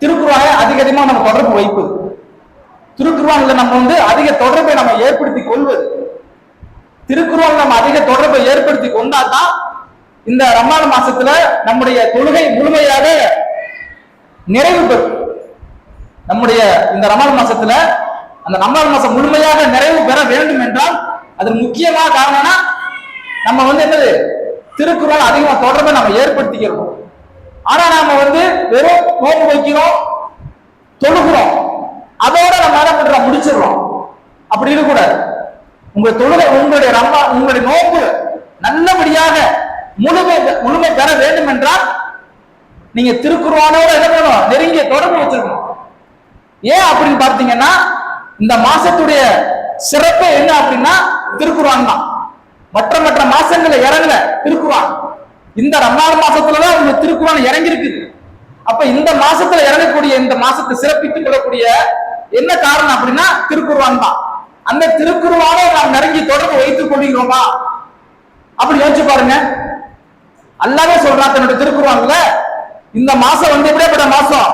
திருக்குறானை அதிகமா நம்ம தொடர்பு வைப்பது, திருக்குறான்ல நம்ம அதிக தொடர்பை நம்ம ஏற்படுத்தி கொள்வது, திருக்குறான் நம்ம அதிக தொடர்பை ஏற்படுத்தி கொண்டாதான் இந்த ரமலான் மாசத்துல நம்முடைய தொழுகை முழுமையாக நிறைவு பெறும். நம்முடைய இந்த ரமலான் மாசத்துல அந்த ரமலான் மாசம் முழுமையாக நிறைவு பெற வேண்டும் என்றால் அது முக்கியமான காரணம்னா நம்ம என்னது திருக்குறான் அதிகமா தொடர்பை நம்ம ஏற்படுத்திக்கிறோம். ஆனா நாம வெறும் நோன்பு வைக்கிறோம், தொழுகிறோம், அதோட நம்ம என்ன பண்றோம், முடிச்சிடறோம். அப்படி இருக்கக்கூடாது. உங்க தொழுகை, உங்களுடைய நோன்பு நல்லபடியாக முழுமை பெற வேண்டும் என்றால் நீங்க திருக்குறானோட என்ன பண்ணணும், நெருங்கிய தொடர்பு வச்சிருக்கணும். ஏன் அப்படின்னு பார்த்தீங்கன்னா இந்த மாசத்துடைய சிறப்பு என்ன அப்படின்னா திருக்குறான் தான். மற்ற மாசங்களை இறங்கல திருக்குறான், இந்த ரமலான் மாசத்துலதான் உங்க திருக்குறான் இறங்கி இருக்குது. அப்ப இந்த மாசத்துல இறங்கக்கூடிய இந்த மாசத்தை சிறப்பித்துக் கொள்ளக்கூடிய என்ன காரணம் அப்படின்னா திருக்குறான் தான். அந்த திருக்குறானோட நாம் நெருங்கி தொடர்பு வைத்துக் கொள்கிறோமா அப்படி யோசிச்சு பாருங்க. அல்லாஹ்வே சொல்றான் தன்னுடைய திருக்குறான்ல, இந்த மாசம் எப்படிப்பட்ட மாசம்,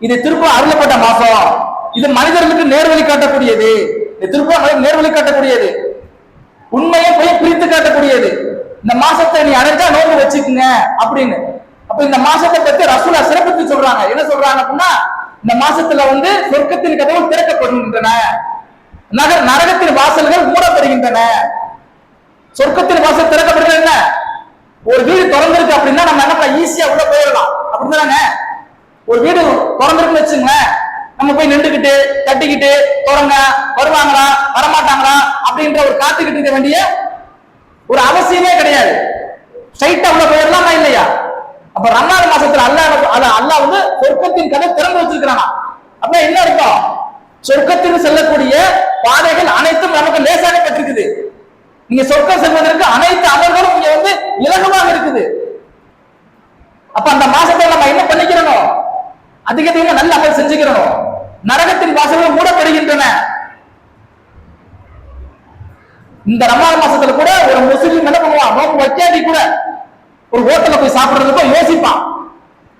இது திருக்குறான் அருளப்பட்ட மாசம், இது மனிதர்களுக்கு நேர்வழி காட்டக்கூடியது, திருக்குறான் நேர்வழி காட்டக்கூடியது, உண்மையை போய் பிரித்து காட்டக்கூடியது. இந்த மாசத்தை நீ அடைஞ்சா நோன்பு வச்சுக்குங்க அப்படின்னு. அப்ப இந்த மாசத்தை பத்தி ரசூலா சிறப்பித்து சொல்றாங்க. என்ன சொல்றாங்க அப்படின்னா, இந்த மாசத்துல சொர்க்கத்தின் கதவுகள் திறக்கப்படுகின்றன, நரகத்தின் வாசல்கள் மூடப்படுகின்றன. சொர்க்கத்தின் வாசல் திறக்கப்படுகிறது. ஒரு வீடு திறந்திருக்கு அப்படின்னா நம்ம என்ன ஈஸியா உள்ள போயிடலாம், அப்படிதானே? ஒரு வீடு திறந்திருக்குன்னு வச்சுங்க, நம்ம போய் நின்றுகிட்டு தட்டிக்கிட்டு திறங்க, வருவாங்களா வரமாட்டாங்களா அப்படின்ற ஒரு காத்துக்கிட்டு இருக்க வேண்டிய ஒரு அவசியமே கிடையாது. ஸ்ட்ரைட்டா உள்ள போயிடலாமா இல்லையா? அப்ப ரமலான் மாசத்துல அல்லாஹ் சொர்க்கத்தின் கதை திறந்து வச்சிருக்கிறானா. அப்ப என்ன அர்த்தம், சொர்க்கத்திற்கு செல்லக்கூடிய பாதைகள் அனைத்தும் நமக்கு லேசாகப்பட்டிருக்குது. நீங்க சொர்க்கம் செல்வதற்கு அனைத்து அமல்களும் இங்க இலகுவாக இருக்குது. அப்ப அந்த மாசத்துல நம்ம என்ன பண்ணிக்கிறோம், அதிகமாக நல்ல அமல் செஞ்சுக்கிறோம். நரகத்தின் வாசல்கள் மூடப்படுகின்றன. இந்த ரமலான் மாசத்துல கூட ஒரு முஸ்லிம் என்ன பண்ணுவான், நோன்பு வைக்காதி கூட ஒரு ஹோட்டல்ல போய் சாப்பிடுறதுக்கு யோசிப்பான்.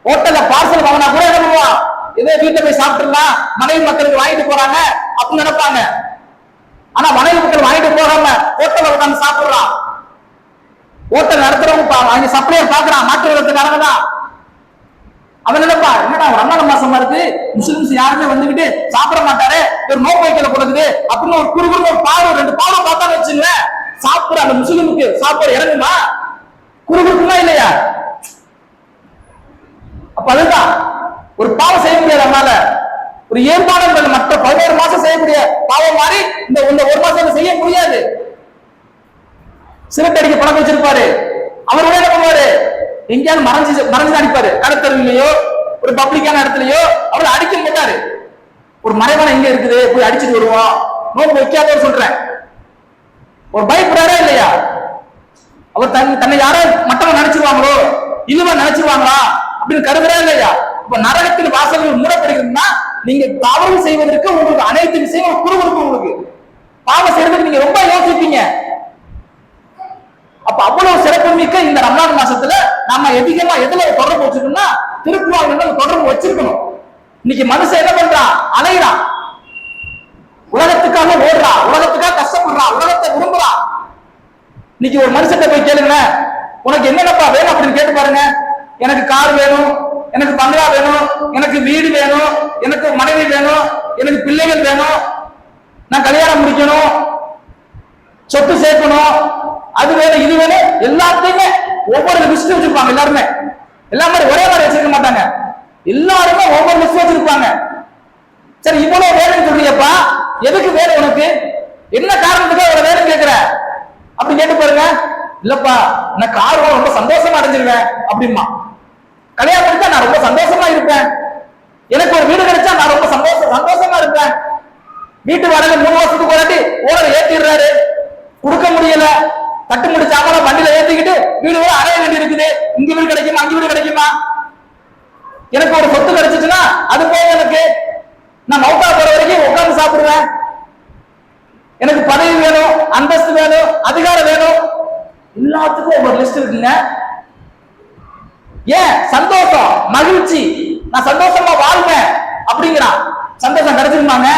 ஹோட்டல்ல பார்சல் வாங்கினா கூட என்ன பண்ணுவான், இதே வீட்டுல போய் சாப்பிட்டுலாம் மனைவி மக்களுக்கு வாங்கிட்டு போறாங்க அப்படின்னு நினைப்பாங்க. ஆனா மனைவி மக்கள் வாங்கிட்டு போறாம ஹோட்டல்ல உட்காந்து சாப்பிடுறான். ஹோட்டல் நடத்துறவங்க அங்க சப்ளையர் பாக்குறான், மாற்று விதத்துக்காரங்க தான். அவன் நினைப்பா, என்னடா ரமலான் மாசமா இருக்கு, முஸ்லிம்ஸ் யாருமே வந்துகிட்டு சாப்பிட மாட்டாரு, ஒரு நோய் வைக்கல கொடுக்குது அப்படின்னு ஒரு குறுகுறு ஒரு பாவம் ரெண்டு பாவம் பார்த்தான்னு வச்சுங்களேன், சாப்பிடுற அந்த முஸ்லிமுக்கு சாப்பாடு இறங்குமா, குறுகுறுக்குமா இல்லையா? அப்ப அதுதான் ஒரு பாவம் செய்ய முடியாது. அதனால ஒரு இயல்பான மற்ற 11 மாசம் செய்யக்கூடிய பாவம் மாதிரி இந்த ஒரு மாசம் செய்ய முடியாது. சிறுத்தடிக்க பணம் வச்சிருப்பாரு, அவர் என்ன பண்ணுவாரு, எங்கேயாவது மறைஞ்சு அடிப்பாரு, கடத்தலையோ ஒரு பப்ளிக்கான இடத்துலயோ அவர் அடிக்க மாட்டாரு. ஒரு மறைவான எங்க இருக்குது போய் அடிச்சுட்டு வருவோம், நோன்பு வைக்காத சொல்றேன். ஒரு பயப்படுறாரா இல்லையா? அவர் தன்னை யாரோ மட்டமா நினைச்சிருவாங்களோ, இழிவா நினைச்சிருவாங்களா அப்படின்னு கருதுறா இல்லையா? இப்ப நரகத்தின் வாசல்கள் மூடப்படுகிறதுனா நீங்க தவறு செய்வதற்கு உங்களுக்கு அனைத்து விஷயங்களும் குறுகுறுக்கும். உங்களுக்கு பாவம் செய்யறதுக்கு நீங்க ரொம்ப யோசிப்பீங்க. அப்ப அவ்வளவு சிறப்பு மிக்க இந்த ரமலான் மாசத்துல நாம அதிகமா எதுல தொடர்பு வச்சிருக்கோம்னா திருக்குறான் தொடர்பு வச்சிருக்கணும். இன்னைக்கு மனுஷன் என்ன பண்றான், அலைகிறான், உலகத்துக்காக ஓடுறான், உலகத்துக்காக கஷ்டப்படுறான், உலகத்தை விரும்புறான். இன்னைக்கு ஒரு மனுஷத்தை போய் கேளுங்க, உனக்கு என்னென்னப்பா வேணும் அப்படின்னு கேட்டு பாருங்க. எனக்கு கார் வேணும், எனக்கு பங்களா வேணும், எனக்கு வீடு வேணும், எனக்கு மனைவி வேணும், எனக்கு பிள்ளைகள் வேணும், நான் கல்யாணம் முடிக்கணும், சொத்து சேர்க்கணும், அது வேணும் இது வேணும், எல்லாத்தையுமே ஒவ்வொரு லிஸ்ட் வச்சிருப்பாங்க. எல்லாருமே ஒரே மாதிரி வச்சிருக்க மாட்டாங்க, எல்லாருமே ஒவ்வொரு லிஸ்ட் வச்சிருப்பாங்க. சரி, இவ்வளவு வேணும்னு சொல்றியப்பா, எதுக்கு வேணும் உனக்கு, என்ன காரணத்துக்கு அவ்வளவு வேணும் கேட்கிற அப்படி கேட்டு பாருங்க. இல்லப்பா நான் கார் ரொம்ப சந்தோஷமா அடைஞ்சிருவேன் அப்படிமா, கல்யாணம் முடிச்சா நான் ரொம்ப சந்தோஷமா இருப்பேன், எனக்கு ஒரு வீடு கிடைச்சா நான் ரொம்ப சந்தோஷமா இருப்பேன், வீட்டு வாடகை 3 வருஷத்துக்கு ஒரு ஓனர் ஏத்திடுறாரு, கொடுக்க முடியல, தட்டு முடிச்சாம வண்டியில ஏத்திக்கிட்டு வீடு கூட அடைய வேண்டி இருக்குது, இங்க வீடு கிடைக்குமா அங்க வீடு கிடைக்குமா, எனக்கு ஒரு சொத்து கிடைச்சிச்சுன்னா அது போக எனக்கு நான் மௌத்தா போற வரைக்கும் உட்கார்ந்து சாப்பிடுவேன், எனக்கு பதவி வேணும், அந்தஸ்து வேணும், அதிகாரம் வேணும், எல்லாத்துக்கும் ஒரு லிஸ்ட் இருக்குங்க. ஏன் சந்தோஷம் மகிழ்ச்சி நான் சந்தோஷமா வாழ்வேன் அப்படிங்கிறான். சந்தோஷம் கிடைச்சிருமாங்க?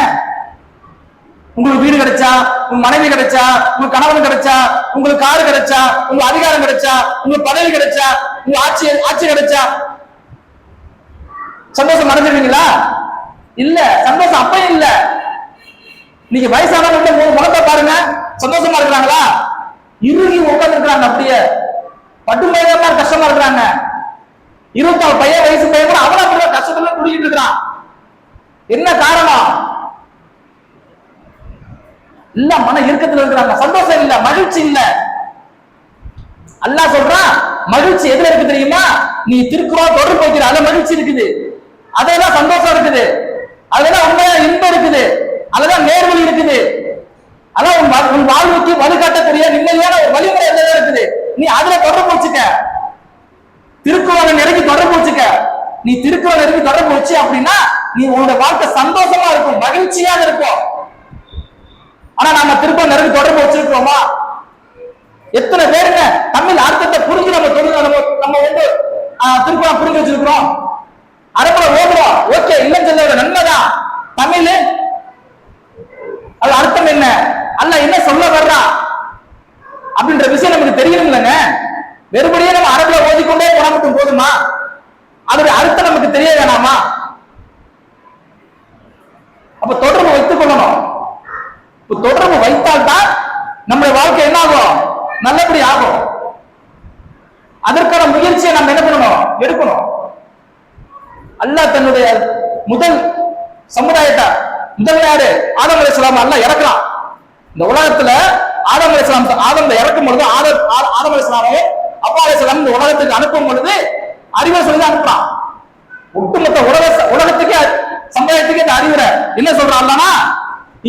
உங்களுக்கு வீடு கிடைச்சா, உங்க மனைவி கிடைச்சா, உங்க கணவன் கிடைச்சா, உங்களுக்கு காரு கிடைச்சா, உங்க அதிகாரம் கிடைச்சா, உங்களுக்கு பதவி கிடைச்சா, உங்க ஆட்சி கிடைச்சா சந்தோஷம் அடைஞ்சிருவீங்களா? இல்ல. சந்தோஷம் அப்பயும் இல்ல. நீங்க வயசானவங்க முகத்தை பாருங்க, சந்தோஷமா இருக்கிறாங்களா? இறுகி உட்கார்ந்து இருக்கிறாங்க, அப்படியே பட்டுமையா கஷ்டமா இருக்கிறாங்க. 24 பையன் வயசு பையன் கூட அவன அப்படியே கஷ்டத்துல குடிக்கிட்டு இருக்கிறான். என்ன காரணம்? இல்ல, மன இறுக்கத்துல இருக்கிறாங்க, சந்தோஷம் இல்ல, மகிழ்ச்சி இல்ல. அல்லாஹ் சொல்றான், மகிழ்ச்சி எதுல இருக்கு தெரியுமா? நீ திருக்குறள் தொடர்பு வைக்கிற அதுல மகிழ்ச்சி இருக்குது, அதெல்லாம் சந்தோஷம் இருக்குது, அதெல்லாம் உண்மையா இன்பம் இருக்குது, அதெல்லாம் நேர்வழி இருக்குது, அதான் உன் வாழ்வுக்கு வழிகாட்டக்கூடிய நிம்மதியான ஒரு வழிமுறை எல்லாம் இருக்குது. நீ அதுல தொடர்பு வச்சுக்க, திருக்குறளை நெருங்கி தொடர்பு வச்சுக்க. நீ திருக்குறளை நெருங்கி தொடர்பு வச்சு அப்படின்னா நீ உன்னோட வாழ்க்கை சந்தோஷமா இருக்கும், மகிழ்ச்சியாக இருக்கும். ஆனா நாம திருக்குறள் நெருங்கி தொடர்பு வச்சிருக்கிறோமா? எத்தனை பேருங்க தமிழ் அர்த்தத்தை புரிஞ்சு நம்ம வந்து திருக்குறள் புரிஞ்சு வச்சிருக்கிறோம், அரபுல ஓதுறோம், ஓகே, இல்லைன்னு சொல்ல நன்மைதான். தமிழ் அது அர்த்தம் என்ன, அல்ல என்ன சொல்ல வர்றா அப்படின்ற விஷயம் நமக்கு தெரியணும் இல்லைங்க. வெறுபடியே நம்ம அரபுல ஓதிக்கொண்டே போனா மட்டும் போதுமா? அதோட அர்த்தம் நமக்கு தெரிய வேணாமா? அப்ப தொடர்பு வைத்துக் கொள்ளணும். தொடர்பு வைத்தால்தான் நம்முடைய வாழ்க்கை என்ன ஆகும்? நல்லபடி ஆகும். அதற்கான முயற்சியை நம்ம என்ன பண்ணணும்? எடுக்கணும். அல்லாஹ் தன்னுடைய முதல் சமுதாயத்தை, முதல் யாரு? ஆதம் அலைஹிஸ்ஸலாம் அல்லாஹ் இறக்குறான். இந்த உலகத்துல ஆதம் அலைஹிஸ்ஸலாம் ஆதம் இறக்கும் பொழுது ஆதம் அலைஹிஸ்ஸலாமை அப்பா அலைஹிஸ்ஸலாம் இந்த உலகத்துக்கு அனுப்பும் பொழுது அறிவுரை சொல்லி அனுப்புறான். ஒட்டுமொத்த உலகத்துக்கே சமுதாயத்துக்கு இந்த அறிவுரை என்ன சொல்றான்னா,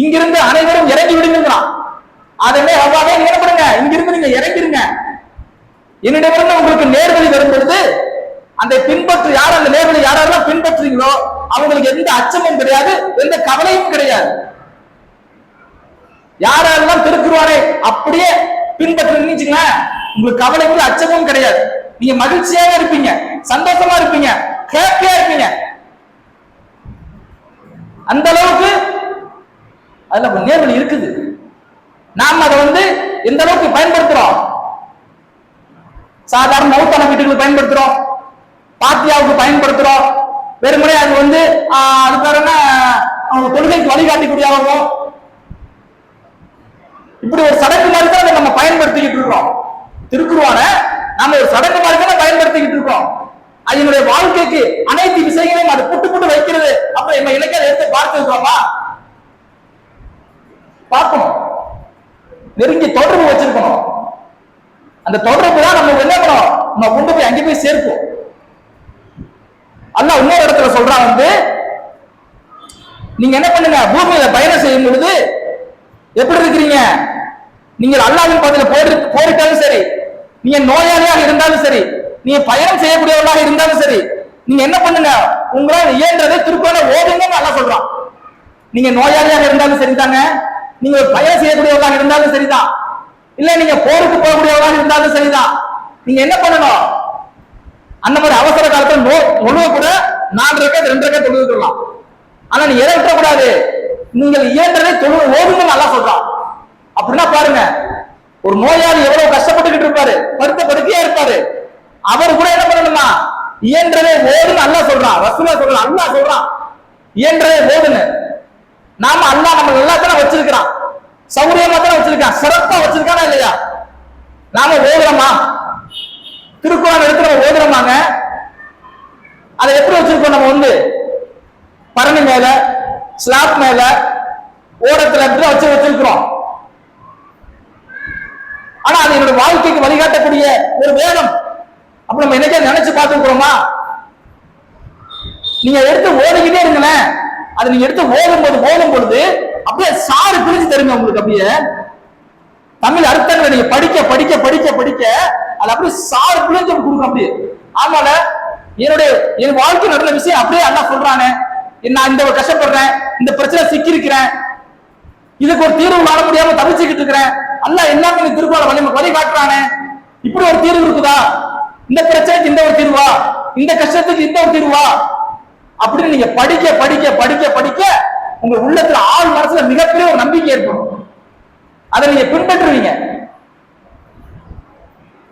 இங்கிருந்து அனைவரும் இறங்கி விடுங்கிறான். அதே அவ்வாவே நீங்க என்ன பண்ணுங்க, இங்கிருந்து நீங்க இறங்கிருங்க. என்னிடமிருந்து உங்களுக்கு நேர்வழி வரும் பொழுது அந்த பின்பற்று யார், அந்த நேர்வழி யாரெல்லாம் பின்பற்றுறீங்களோ அவங்களுக்கு எந்த அச்சமும் கிடையாது, எந்த கவலையும் கிடையாது. யாரெல்லாம் திருக்குறானை அப்படியே பின்பற்றுங்க, உங்களுக்கு கவலையும் அச்சமும் கிடையாது. நீங்க மகிழ்ச்சியாக இருப்பீங்க, சந்தோஷமா இருப்பீங்க, ஹேப்பியா இருப்பீங்க. அந்த அளவுக்கு அதுல நேர்வழி இருக்குது. நாம் அதை வந்து எந்த அளவுக்கு பயன்படுத்துறோம்? சாதாரண மௌத்தான வீட்டுக்கு பயன்படுத்துறோம், பாத்தியாவுக்கு பயன்படுத்துறோம், வெறுமனே அது வந்து அது பேர் என்ன, தொழுகைக்கு வழிகாட்டிக்கூடியவங்க, இப்படி ஒரு சடங்கு மாதிரி தான் அதை நம்ம பயன்படுத்திக்கிட்டு இருக்கோம். திருக்குறானை நாம ஒரு சடங்கு மாதிரி தான் பயன்படுத்திக்கிட்டு இருக்கோம். அதனுடைய வாழ்க்கைக்கு அனைத்து விஷயங்களையும் அது புட்டு புட்டு வைக்கிறது. அப்புறம் நம்ம இலக்கிய எடுத்து பார்த்துருக்கோமா? பார்க்கணும், நெருங்கி தொடர்பு வச்சிருக்கணும். அந்த தொடர்பு தான் நம்ம என்ன பண்ணணும், நம்ம கொண்டு போய் அங்கே போய் சேர்ப்போம். அல்லாஹ் இன்னொரு இடத்துல சொல்றான் வந்து, நீங்க என்ன பண்ணுங்க, பூமியில பயணம் செய்யும் பொழுது எப்படி இருக்கிறீங்க? நீங்கள் அல்லாஹ்வின் பாதையில போரிட்டாலும் சரி, நீங்க நோயாளியாக இருந்தாலும் சரி, நீங்க பயணம் செய்யக்கூடியவர்களாக இருந்தாலும் சரி, நீங்க என்ன பண்ணுங்க, உங்களால் இயன்றதை திருக்குறளை ஓதுங்கன்னு அல்லாஹ் சொல்றான். நீங்க நோயாளியாக இருந்தாலும் சரிதாங்க, நீங்க பயணம் செய்யக்கூடியவர்களாக இருந்தாலும் சரிதான், இல்ல நீங்க போருக்கு போகக்கூடியவர்களாக இருந்தாலும் சரிதான். நீங்க என்ன பண்ணணும், அந்த மாதிரி அவசர காலத்துல தொழுவ கூட 4 ரக்காத் 2 ரக்காத் தொழுதுக்கலாம். ஆனா நீ எதை விட்டக்கூடாது, நீங்கள் இயன்றதை ஓதுங்கன்னு நல்லா சொல்றான். அப்படின்னா பாருங்க, ஒரு நோயாளி எவ்வளவு கஷ்டப்பட்டுக்கிட்டு இருப்பாரு, படுத்த படுக்கையா இருப்பாரு, அவர் கூட என்ன பண்ணணுமா, இயன்றதை ஓதுன்னு அல்லா சொல்றான், ரசூலா சொல்றான், அல்லா சொல்றான் இயன்றதை ஓதுன்னு. நாம அல்லா நம்ம எல்லாத்தையும் வச்சிருக்கிறான், சௌரியமா தான் வச்சிருக்கான், சிறப்பா வச்சிருக்கானா இல்லையா? நாம ஓதுறோமா? திருக்குறான் எடுத்து நம்ம ஓதுறோமாங்க? அதை எப்படி வச்சிருக்கோம்? நம்ம வந்து பரணி மேல, ஸ்லாப் மேல, ஓடத்துல வச்சிருக்கிறோம். ஆனா அது என்னோட வாழ்க்கைக்கு வழிகாட்டக்கூடிய ஒரு வேதம். அப்ப நம்ம என்னைக்கே நினைச்சு பார்த்துக்கிறோமா? நீங்க எடுத்து ஓடிக்கிட்டே இருங்களேன், அது நீங்க எடுத்து ஓடும் பொழுது அப்படியே சாறு பிரிஞ்சு தருங்க உங்களுக்கு. அப்படியே தமிழ் அர்த்தங்களை நீங்க படிக்க படிக்க படிக்க படிக்க அது அப்படியே சாறு பிரிஞ்சு கொடுக்கும். அப்படியே ஆமால, என் வாழ்க்கை நடந்த விஷயம் அப்படியே அண்ணா சொல்றானே, நான் இந்த கஷ்டப்படுறேன், இந்த பிரச்சனை சிக்கி இருக்கிறேன், இதுக்கு ஒரு தீர்வு காண முடியாம தவிச்சுக்கிட்டு இருக்கிறேன், அல்லாஹ் எல்லாமே திருக்குறளை வழி காட்டுறானே, இப்படி ஒரு தீர்வு இருக்குதா? இந்த பிரச்சனைக்கு இந்த ஒரு தீர்வா, இந்த கஷ்டத்துக்கு இந்த ஒரு தீர்வா, அப்படின்னு நீங்க படிக்க படிக்க படிக்க படிக்க உங்க உள்ளத்துல ஆள் மனசுல மிகப்பெரிய ஒரு நம்பிக்கை ஏற்படும். அதை நீங்க பின்பற்றுவீங்க.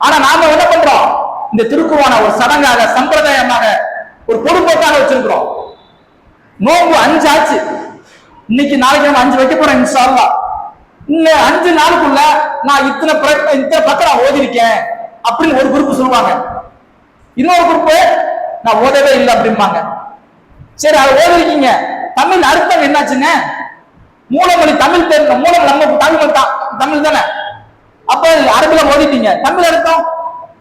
ஆனா நாம என்ன பண்றோம்? இந்த திருக்குர்ஆனை ஒரு சடங்காக, சம்பிரதாயமாக, ஒரு பொறுப்போக்காக வச்சிருக்கிறோம். நோம்பு 5 ஆச்சு, இன்னைக்கு நாளைக்கு நம்ம 5 வைக்க போறோம் இன்ஷா அல்லாஹ். இந்த 5 நாளுக்குள்ள நான் இத்தனை பக்கம் நான் ஓதிருக்கேன் அப்படின்னு ஒரு குரூப் சொல்லுவாங்க. இன்னொரு குரூப் நான் ஓதவே இல்லை அப்படிம்பாங்க. சரி, அதை ஓதிருக்கீங்க, தமிழ் அர்த்தம் என்னாச்சுங்க? மூலமொழி தமிழ் தெரியும், மூலம் நம்ம தமிழ் தான், தமிழ் தானே. அப்ப அரபுல ஓதிட்டீங்க, தமிழ் அர்த்தம்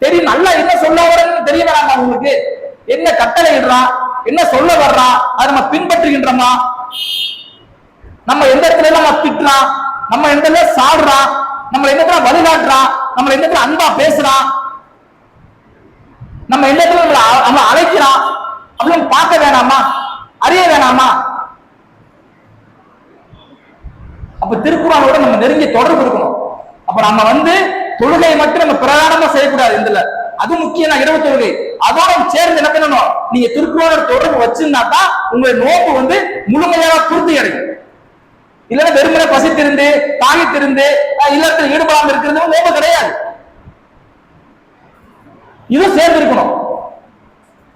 தெரியும், நல்லா என்ன சொல்ல வரன்னு தெரிய வேணாமா உங்களுக்கு? என்ன கட்டளை இடுறான், என்ன சொல்ல வர்றான், அதை நம்ம பின்பற்றுகின்றோமா? நம்ம எந்த இடத்துல நம்ம திட்டுறான், நம்ம எந்த இடத்துல சாடுறான், நம்ம எந்த இடத்துல வழிகாட்டுறான், நம்ம எந்த இடத்துல அன்பா பேசுறான், நம்ம எந்த இடத்துல நம்ம அழைக்கிறான் அப்படின்னு பார்க்க வேணாமா? அறிய வேணாமா? அப்ப திருக்குர்ஆனோட நம்ம நெருங்கிய தொடர்பு இருக்கணும். அப்ப நம்ம தொழுகை மட்டும் நம்ம பிரதானமா செய்யக்கூடாது. இதுல அது முக்கியம், இரவு தொழுகை. அதோட சேர்ந்து என்ன பண்ணணும்? நீங்க திருக்குர்ஆனோட தொடர்பு வச்சிருந்தா தான் உங்களுடைய நோன்பு முழுமையாக பூர்த்தி அடையும். இல்லைன்னா வெறுமனே பசித்திருந்து தாகித்திருந்து இல்லத்தில் ஈடுபடாமல் இருக்கிறது நோன்பு கிடையாது. இது சேர்ந்து இருக்கணும்.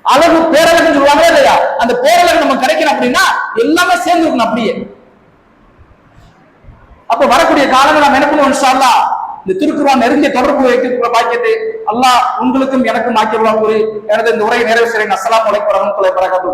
அழகு பேரழகுன்னு சொல்லுவாங்களா இல்லையா? அந்த பேரழகு நம்ம கிடைக்கணும் அப்படின்னா எல்லாமே சேர்ந்து இருக்கணும் அப்படியே. அப்ப வரக்கூடிய காலங்கள் நாம் என்ன பண்ணுவோம்? இன்ஷா அல்லாஹ் இந்த திருக்குர்ஆன் நெருங்கிய தொடர்பு வைக்கிற பாக்கியத்தை அல்லாஹ் உங்களுக்கும் எனக்கும் ஆக்கிடுவான் கூறி எனது இந்த உரையை நிறைவு செய்கிறேன். அஸ்ஸலாமு அலைக்கும் வரஹ்மத்துல்லாஹி வபரகாத்துஹு.